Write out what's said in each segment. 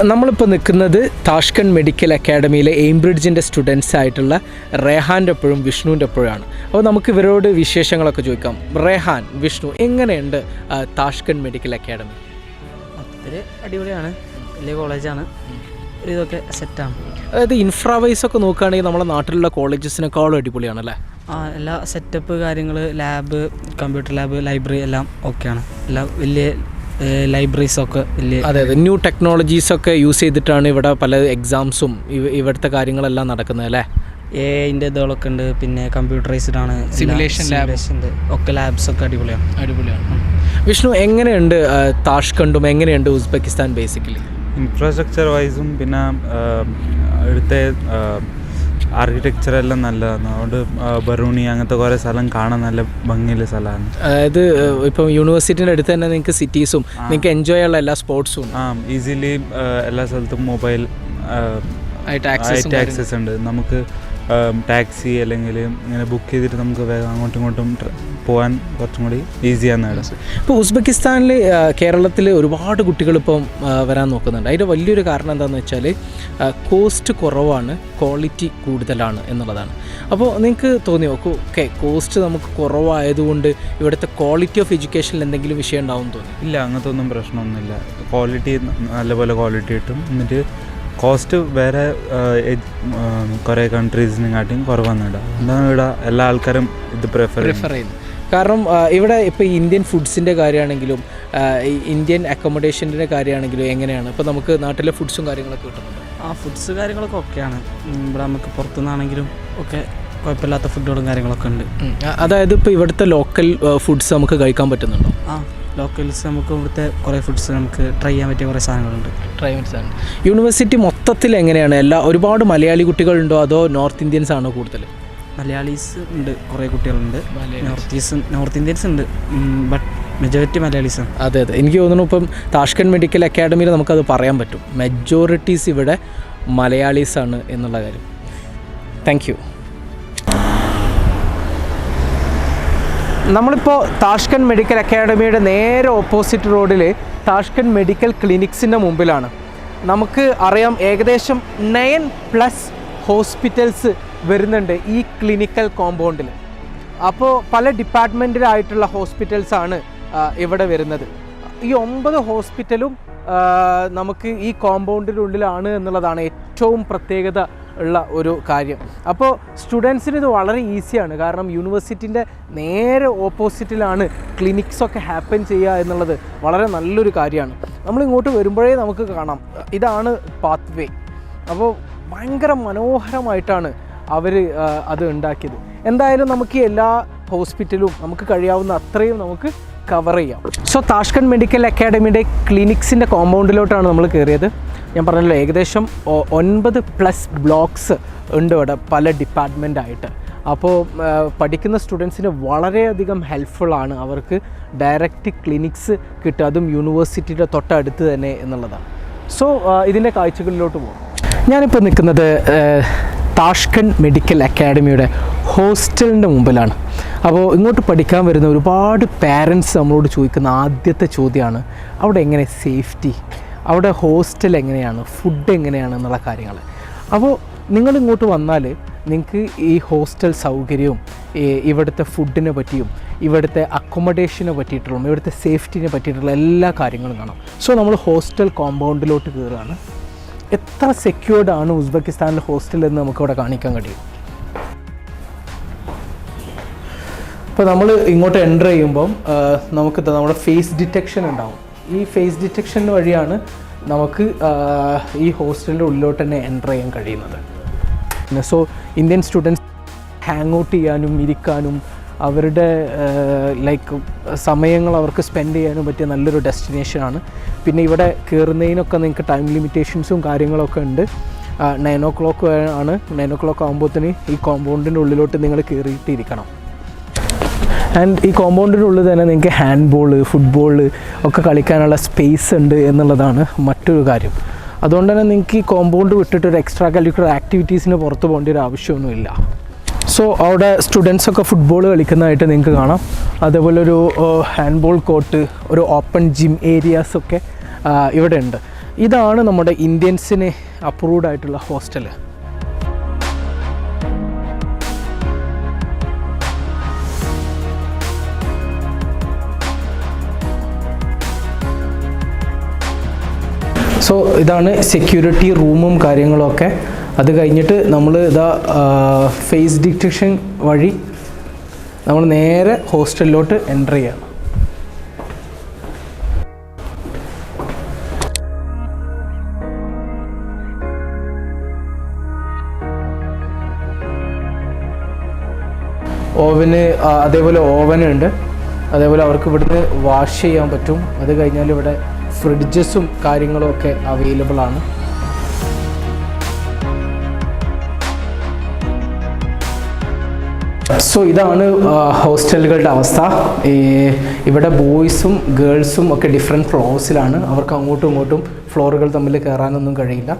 നമ്മളിപ്പോൾ നിൽക്കുന്നത് താഷ്കണ്ട് medical അക്കാഡമിയിലെ എയിംബ്രിഡ്ജിൻ്റെ students ആയിട്ടുള്ള റേഹാൻ്റെ ഒപ്പോഴും വിഷ്ണുവിൻ്റെ ഒപ്പോഴാണ്. അപ്പോൾ നമുക്ക് ഇവരോട് വിശേഷങ്ങളൊക്കെ ചോദിക്കാം. റേഹാൻ, വിഷ്ണു, എങ്ങനെയുണ്ട് താഷ്കണ്ട് മെഡിക്കൽ അക്കാഡമി? മൊത്തത്തിൽ അടിപൊളിയാണ്, വലിയ കോളേജാണ്, ഇതൊക്കെ സെറ്റാണ്. അതായത് ഇൻഫ്രാവൈസ് ഒക്കെ നോക്കുകയാണെങ്കിൽ നമ്മുടെ നാട്ടിലുള്ള കോളേജസിനേക്കാളും അടിപൊളിയാണല്ലേ? എല്ലാ സെറ്റപ്പ് കാര്യങ്ങൾ, ലാബ്, കമ്പ്യൂട്ടർ ലാബ്, ലൈബ്രറി എല്ലാം ഓക്കെയാണ്. എല്ലാം വലിയ ലൈബ്രറീസൊക്കെ വലിയ, അതെ, ന്യൂ ടെക്നോളജീസൊക്കെ യൂസ് ചെയ്തിട്ടാണ് ഇവിടെ പല എക്സാംസും ഇവിടുത്തെ കാര്യങ്ങളെല്ലാം നടക്കുന്നത് അല്ലേ? AI ഇതുകളൊക്കെ ഉണ്ട്, പിന്നെ കമ്പ്യൂട്ടറൈസ്ഡ് ആണ്, സിമുലേഷൻ ഉണ്ട്, ഒക്കെ ലാബ്സൊക്കെ അടിപൊളിയാണ്. വിഷ്ണു, എങ്ങനെയുണ്ട് താഷ്കണ്ടും എങ്ങനെയുണ്ട് ഉസ്ബെക്കിസ്ഥാൻ ബേസിക്കലി? ഇൻഫ്രാസ്ട്രക്ചർ വൈസും പിന്നെ ഇവിടുത്തെ ആർക്കിടെക്ചർ എല്ലാം നല്ലതാണ്. അതുകൊണ്ട് ബറൂണി അങ്ങനത്തെ കുറേ സ്ഥലം കാണാൻ നല്ല ഭംഗിയുള്ള സ്ഥലമാണ്. അതായത് ഇപ്പം യൂണിവേഴ്സിറ്റിൻ്റെ അടുത്ത് തന്നെ നിങ്ങൾക്ക് സിറ്റീസും നിങ്ങൾക്ക് എൻജോയ് ചെയ്യാനുള്ള എല്ലാ സ്പോർട്സും ഈസിലി എല്ലാ സ്ഥലത്തും മൊബൈൽ ആയിട്ട് ആക്സസ് ഉണ്ട്. നമുക്ക് ടാക്സി അല്ലെങ്കിൽ ഇങ്ങനെ ബുക്ക് ചെയ്തിട്ട് നമുക്ക് വേഗം അങ്ങോട്ടും ഇങ്ങോട്ടും പോകാൻ കുറച്ചും കൂടി ഈസിയാണ് ഇവിടെ. ഇപ്പോൾ ഉസ്ബെക്കിസ്ഥാനിൽ കേരളത്തിൽ ഒരുപാട് കുട്ടികളിപ്പം വരാൻ നോക്കുന്നുണ്ട്. അതിൻ്റെ വലിയൊരു കാരണം എന്താണെന്ന് വെച്ചാൽ കോസ്റ്റ് കുറവാണ്, ക്വാളിറ്റി കൂടുതലാണ് എന്നുള്ളതാണ്. അപ്പോൾ നിങ്ങൾക്ക് തോന്നിയോ ഓക്കെ കോസ്റ്റ് നമുക്ക് കുറവായതുകൊണ്ട് ഇവിടുത്തെ ക്വാളിറ്റി ഓഫ് എഡ്യൂക്കേഷനിൽ എന്തെങ്കിലും വിഷയം ഉണ്ടാവും തോന്നി? ഇല്ല, അങ്ങനത്തെ ഒന്നും പ്രശ്നമൊന്നുമില്ല. ക്വാളിറ്റി നല്ലപോലെ ക്വാളിറ്റി കിട്ടും. എന്നിട്ട് കോസ്റ്റ് വേറെ കുറേ കൺട്രീസിനെക്കാട്ടിയും കുറവാണ്. എന്താണ് ഇവിടെ എല്ലാ ആൾക്കാരും ഇത് പ്രിഫർ ചെയ്യുന്നത്. കാരണം ഇവിടെ ഇപ്പോൾ ഇന്ത്യൻ ഫുഡ്സിൻ്റെ കാര്യമാണെങ്കിലും ഇന്ത്യൻ അക്കോമഡേഷൻ്റെ കാര്യമാണെങ്കിലും എങ്ങനെയാണ് ഇപ്പോൾ നമുക്ക് നാട്ടിലെ ഫുഡ്സും കാര്യങ്ങളൊക്കെ കിട്ടുന്നുണ്ട്? ഫുഡ്സ് കാര്യങ്ങളൊക്കെ ഓക്കെയാണ്. ഇവിടെ നമുക്ക് പുറത്തുനിന്നാണെങ്കിലും ഒക്കെ കുഴപ്പമില്ലാത്ത ഫുഡുകളും കാര്യങ്ങളൊക്കെ ഉണ്ട്. അതായത് ഇപ്പോൾ ഇവിടുത്തെ ലോക്കൽ ഫുഡ്സ് നമുക്ക് കഴിക്കാൻ പറ്റുന്നുണ്ടോ? ലോക്കൽസ് നമുക്ക് ഇവിടുത്തെ കുറേ ഫുഡ്സ് നമുക്ക് ട്രൈ ചെയ്യാൻ പറ്റിയ കുറേ സാധനങ്ങളുണ്ട്. യൂണിവേഴ്സിറ്റി മൊത്തത്തിൽ എങ്ങനെയാണ്? ഒരുപാട് മലയാളി കുട്ടികളുണ്ടോ അതോ നോർത്ത് ഇന്ത്യൻസ് ആണോ കൂടുതൽ? മലയാളീസ് ഉണ്ട്, കുറേ കുട്ടികളുണ്ട്. നോർത്ത് ഇന്ത്യൻസ് ഉണ്ട്, ബട്ട് മെജോറിറ്റി മലയാളീസാണ്. അതെ, എനിക്ക് തോന്നുന്നു ഇപ്പം താഷ്കണ്ട് മെഡിക്കൽ അക്കാഡമിയിൽ നമുക്കത് പറയാൻ പറ്റും, മെജോറിറ്റീസ് ഇവിടെ മലയാളീസാണ് എന്നുള്ള കാര്യം. Thank you. നമ്മളിപ്പോൾ താഷ്കണ്ട് മെഡിക്കൽ അക്കാഡമിയുടെ നേരെ ഓപ്പോസിറ്റ് റോഡിൽ താഷ്കണ്ട് മെഡിക്കൽ ക്ലിനിക്സിൻ്റെ മുമ്പിലാണ്. നമുക്ക് അറിയാം ഏകദേശം 9+ ഹോസ്പിറ്റൽസ് വരുന്നുണ്ട് ഈ ക്ലിനിക്കൽ കോമ്പൗണ്ടിൽ. അപ്പോൾ പല ഡിപ്പാർട്ട്മെൻറ്റിലായിട്ടുള്ള ഹോസ്പിറ്റൽസാണ് ഇവിടെ വരുന്നത്. ഈ 9 ഹോസ്പിറ്റലും നമുക്ക് ഈ കോമ്പൗണ്ടിനുള്ളിലാണ് എന്നുള്ളതാണ് ഏറ്റവും പ്രത്യേകത ഉള്ള ഒരു കാര്യം. അപ്പോൾ സ്റ്റുഡൻസിന് ഇത് വളരെ ഈസിയാണ്, കാരണം യൂണിവേഴ്സിറ്റിൻ്റെ നേരെ ഓപ്പോസിറ്റിലാണ് ക്ലിനിക്സൊക്കെ ഹാപ്പൻ ചെയ്യുക എന്നുള്ളത് വളരെ നല്ലൊരു കാര്യമാണ്. നമ്മളിങ്ങോട്ട് വരുമ്പോഴേ നമുക്ക് കാണാം ഇതാണ് പാത്ത് വേ. അപ്പോൾ ഭയങ്കര മനോഹരമായിട്ടാണ് അവർ അത് ഉണ്ടാക്കിയത്. എന്തായാലും നമുക്ക് എല്ലാ ഹോസ്പിറ്റലും നമുക്ക് കഴിയാവുന്ന അത്രയും നമുക്ക് കവർ ചെയ്യാം. സോ താഷ്കണ്ട് മെഡിക്കൽ അക്കാഡമിയുടെ ക്ലിനിക്സിൻ്റെ കോമ്പൗണ്ടിലോട്ടാണ് നമ്മൾ കയറിയത്. ഞാൻ പറഞ്ഞല്ലോ ഏകദേശം 9+ ബ്ലോക്സ് ഉണ്ട് ഇവിടെ പല ഡിപ്പാർട്ട്മെൻറ്റായിട്ട്. അപ്പോൾ പഠിക്കുന്ന സ്റ്റുഡൻസിന് വളരെയധികം ഹെൽപ്ഫുള്ളാണ്, അവർക്ക് ഡയറക്റ്റ് ക്ലിനിക്സ് കിട്ടുക, അതും യൂണിവേഴ്സിറ്റിയുടെ തൊട്ടടുത്ത് തന്നെ എന്നുള്ളതാണ്. സോ ഇതിൻ്റെ കാഴ്ചകളിലോട്ട് പോകും. ഞാനിപ്പോൾ നിൽക്കുന്നത് താഷ്കണ്ട് മെഡിക്കൽ അക്കാഡമിയുടെ ഹോസ്റ്റലിൻ്റെ മുമ്പിലാണ്. അപ്പോൾ ഇങ്ങോട്ട് പഠിക്കാൻ വരുന്ന ഒരുപാട് പാരൻസ് നമ്മളോട് ചോദിക്കുന്ന ആദ്യത്തെ ചോദ്യമാണ് അവിടെ എങ്ങനെ സേഫ്റ്റി, അവിടെ ഹോസ്റ്റൽ എങ്ങനെയാണ്, ഫുഡ് എങ്ങനെയാണ് എന്നുള്ള കാര്യങ്ങൾ. അപ്പോൾ നിങ്ങളിങ്ങോട്ട് വന്നാൽ നിങ്ങൾക്ക് ഈ ഹോസ്റ്റൽ സൗകര്യവും ഇവിടുത്തെ ഫുഡിനെ പറ്റിയും ഇവിടുത്തെ അക്കോമഡേഷനെ പറ്റിയിട്ടുള്ള ഇവിടുത്തെ സേഫ്റ്റിനെ പറ്റിയിട്ടുള്ള എല്ലാ കാര്യങ്ങളും കാണാം. സോ നമ്മൾ ഹോസ്റ്റൽ കോമ്പൗണ്ടിലോട്ട് കയറുകയാണ്. എത്ര സെക്യൂർഡ് ആണ് ഉസ്ബെക്കിസ്ഥാനിലെ ഹോസ്റ്റൽ എന്ന് നമുക്കിവിടെ കാണിക്കാൻ കഴിയും. ഇപ്പോൾ നമ്മൾ ഇങ്ങോട്ട് എൻ്റർ ചെയ്യുമ്പം നമുക്ക് നമ്മുടെ ഫേസ് ഡിറ്റക്ഷൻ ഉണ്ടാവും. ഈ ഫേസ് ഡിറ്റക്ഷൻ വഴിയാണ് നമുക്ക് ഈ ഹോസ്റ്റലിൻ്റെ ഉള്ളിലോട്ട് തന്നെ എൻ്റർ ചെയ്യാൻ കഴിയുന്നത്. So Indian students hang out ചെയ്യാനും ഇരിക്കാനും അവരുടെ സമയങ്ങൾ അവർക്ക് സ്പെൻഡ് ചെയ്യാനും പറ്റിയ നല്ലൊരു ഡെസ്റ്റിനേഷനാണ്. പിന്നെ ഇവിടെ കയറുന്നതിനൊക്കെ നിങ്ങൾക്ക് ടൈം ലിമിറ്റേഷൻസും കാര്യങ്ങളൊക്കെ ഉണ്ട്. 9 o'clock ആണ്. 9 o'clock ആകുമ്പോഴത്തേന് ഈ കോമ്പൗണ്ടിൻ്റെ ഉള്ളിലോട്ട് നിങ്ങൾ കയറിയിട്ടിരിക്കണം. ആൻഡ് ഈ കോമ്പൗണ്ടിൻ്റെ ഉള്ളിൽ തന്നെ നിങ്ങൾക്ക് ഹാൻഡ് ബോൾ, ഫുട്ബോൾ ഒക്കെ കളിക്കാനുള്ള സ്പേസ് ഉണ്ട് എന്നുള്ളതാണ് മറ്റൊരു കാര്യം. അതുകൊണ്ട് തന്നെ നിങ്ങൾക്ക് ഈ കോമ്പൗണ്ട് വിട്ടിട്ട് ഒരു എക്സ്ട്രാ കരിക്കുലർ ആക്ടിവിറ്റീസിന് പുറത്ത് പോകേണ്ട ഒരു ആവശ്യമൊന്നുമില്ല. സോ അവിടെ സ്റ്റുഡൻസൊക്കെ ഫുട്ബോൾ കളിക്കുന്നതായിട്ട് നിങ്ങൾക്ക് കാണാം. അതേപോലെ ഒരു ഹാൻഡ് ബോൾ കോർട്ട്, ഒരു ഓപ്പൺ ജിം ഏരിയാസൊക്കെ ഇവിടെ ഉണ്ട്. ഇതാണ് നമ്മുടെ ഇന്ത്യൻസിന് അപ്രൂവ്ഡ് ആയിട്ടുള്ള ഹോസ്റ്റൽ. സോ ഇതാണ് സെക്യൂരിറ്റി റൂമും കാര്യങ്ങളൊക്കെ. അത് കഴിഞ്ഞിട്ട് നമ്മൾ ഇതാ ഫേസ് ഡിറ്റക്ഷൻ വഴി നമ്മൾ നേരെ ഹോസ്റ്റലിലോട്ട് എൻ്റർ ചെയ്യണം. അതേപോലെ ഓവനുണ്ട്. അതേപോലെ അവർക്ക് ഇവിടുന്ന് വാഷ് ചെയ്യാൻ പറ്റും. അത് കഴിഞ്ഞാൽ ഇവിടെ ഫ്രിഡ്ജസും കാര്യങ്ങളും ഒക്കെ അവൈലബിൾ ആണ്. സോ ഇതാണ് ഹോസ്റ്റലുകളുടെ അവസ്ഥ. ഇവിടെ ബോയ്സും ഗേൾസും ഒക്കെ ഡിഫറെൻറ്റ് ഫ്ലോർസിലാണ്. അവർക്ക് അങ്ങോട്ടും ഇങ്ങോട്ടും ഫ്ലോറുകൾ തമ്മിൽ കയറാനൊന്നും കഴിയില്ല.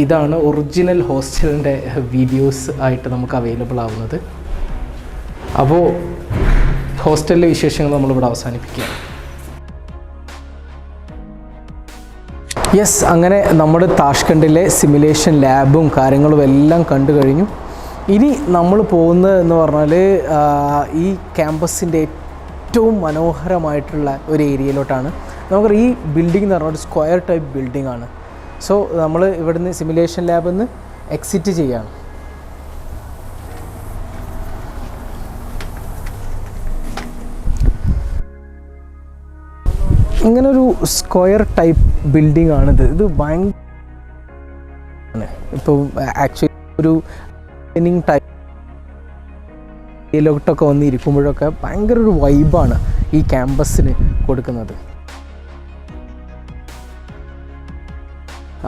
ഇതാണ് ഒറിജിനൽ ഹോസ്റ്റലിൻ്റെ വീഡിയോസ് ആയിട്ട് നമുക്ക് അവൈലബിൾ ആവുന്നത്. അപ്പോൾ ഹോസ്റ്റലിലെ വിശേഷങ്ങൾ നമ്മളിവിടെ അവസാനിപ്പിക്കുകയാണ്. യെസ്, അങ്ങനെ നമ്മുടെ താഷ്കണ്ടിലെ സിമുലേഷൻ ലാബും കാര്യങ്ങളും എല്ലാം കണ്ടു കഴിഞ്ഞു. ഇനി നമ്മൾ പോകുന്നത് എന്ന് പറഞ്ഞാൽ ഈ ക്യാമ്പസിൻ്റെ ഏറ്റവും മനോഹരമായിട്ടുള്ള ഒരു ഏരിയയിലോട്ടാണ്. നമുക്കറിയാം ഈ ബിൽഡിംഗ് എന്ന് പറഞ്ഞാൽ ഒരു സ്ക്വയർ ടൈപ്പ് ബിൽഡിംഗ് ആണ്. സോ നമ്മൾ ഇവിടുന്ന് സിമുലേഷൻ ലാബിൽ നിന്ന് എക്സിറ്റ് ചെയ്യാണ്. ഇങ്ങനൊരു സ്ക്വയർ ടൈപ്പ് ബിൽഡിംഗ് ആണിത്. ഇത് ഭയങ്കര ഇപ്പോൾ ആക്ച്വലി ഒരു ട്രെയിനിങ് ടൈപ്പിലോട്ടൊക്കെ വന്ന് ഇരിക്കുമ്പോഴൊക്കെ ഭയങ്കര ഒരു വൈബാണ് ഈ ക്യാമ്പസിന് കൊടുക്കുന്നത്.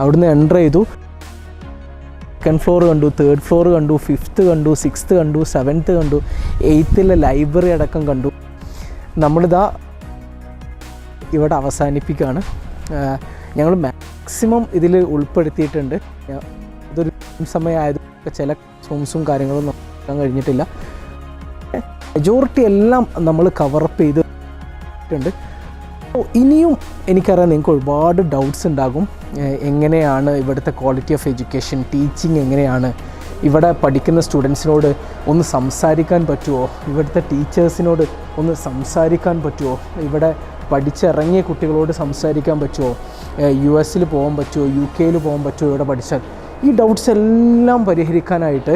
അവിടുന്ന് എൻ്റർ ചെയ്തു. സെക്കൻഡ് ഫ്ലോർ കണ്ടു, തേർഡ് ഫ്ലോർ കണ്ടു, ഫിഫ്ത്ത് കണ്ടു, സിക്സ്ത്ത് കണ്ടു, സെവൻത്ത് കണ്ടു, എയ്ത്തിലെ ലൈബ്രറി അടക്കം കണ്ടു. നമ്മളിതാ ഇവിടെ അവസാനിപ്പിക്കുകയാണ്. ഞങ്ങൾ മാക്സിമം ഇതിൽ ഉൾപ്പെടുത്തിയിട്ടുണ്ട്. ഇതൊരു സമയമായതൊക്കെ ചില സോംസും കാര്യങ്ങളും നോക്കാൻ കഴിഞ്ഞിട്ടില്ല. മെജോറിറ്റി എല്ലാം നമ്മൾ കവറപ്പ് ചെയ്തിട്ടുണ്ട്. ഇനിയും എനിക്കറിയാം നിങ്ങൾക്ക് ഒരുപാട് ഡൗട്ട്സ് ഉണ്ടാകും. എങ്ങനെയാണ് ഇവിടുത്തെ ക്വാളിറ്റി ഓഫ് എഡ്യൂക്കേഷൻ, ടീച്ചിങ് എങ്ങനെയാണ്, ഇവിടെ പഠിക്കുന്ന സ്റ്റുഡൻസിനോട് ഒന്ന് സംസാരിക്കാൻ പറ്റുമോ, ഇവിടുത്തെ ടീച്ചേഴ്സിനോട് ഒന്ന് സംസാരിക്കാൻ പറ്റുമോ, ഇവിടെ പഠിച്ചിറങ്ങിയ കുട്ടികളോട് സംസാരിക്കാൻ പറ്റുമോ, US പോകാൻ പറ്റുമോ, UK പോകാൻ പറ്റുമോ ഇവിടെ പഠിച്ചാൽ. ഈ ഡൗട്ട്സ് എല്ലാം പരിഹരിക്കാനായിട്ട്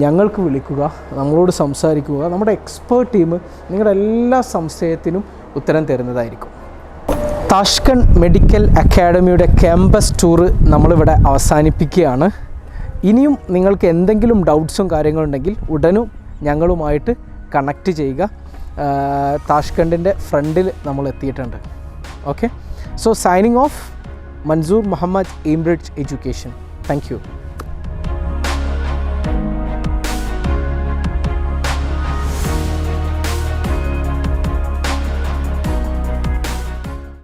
ഞങ്ങൾക്ക് വിളിക്കുക, നമ്മളോട് സംസാരിക്കുക. നമ്മുടെ എക്സ്പേർട്ട് ടീം നിങ്ങളുടെ എല്ലാ സംശയത്തിനും ഉത്തരം തരുന്നതായിരിക്കും. താഷ്കണ്ട് മെഡിക്കൽ അക്കാഡമിയുടെ ക്യാമ്പസ് ടൂറ് നമ്മളിവിടെ അവസാനിപ്പിക്കുകയാണ്. ഇനിയും നിങ്ങൾക്ക് എന്തെങ്കിലും ഡൗട്ട്സും കാര്യങ്ങളുണ്ടെങ്കിൽ ഉടനും ഞങ്ങളുമായിട്ട് കണക്റ്റ് ചെയ്യുക. താഷ്കണ്ടിൻ്റെ ഫ്രണ്ടിൽ നമ്മൾ എത്തിയിട്ടുണ്ട്. Okay, so signing off, Mansoor Muhammad, aimbridge education. Thank U.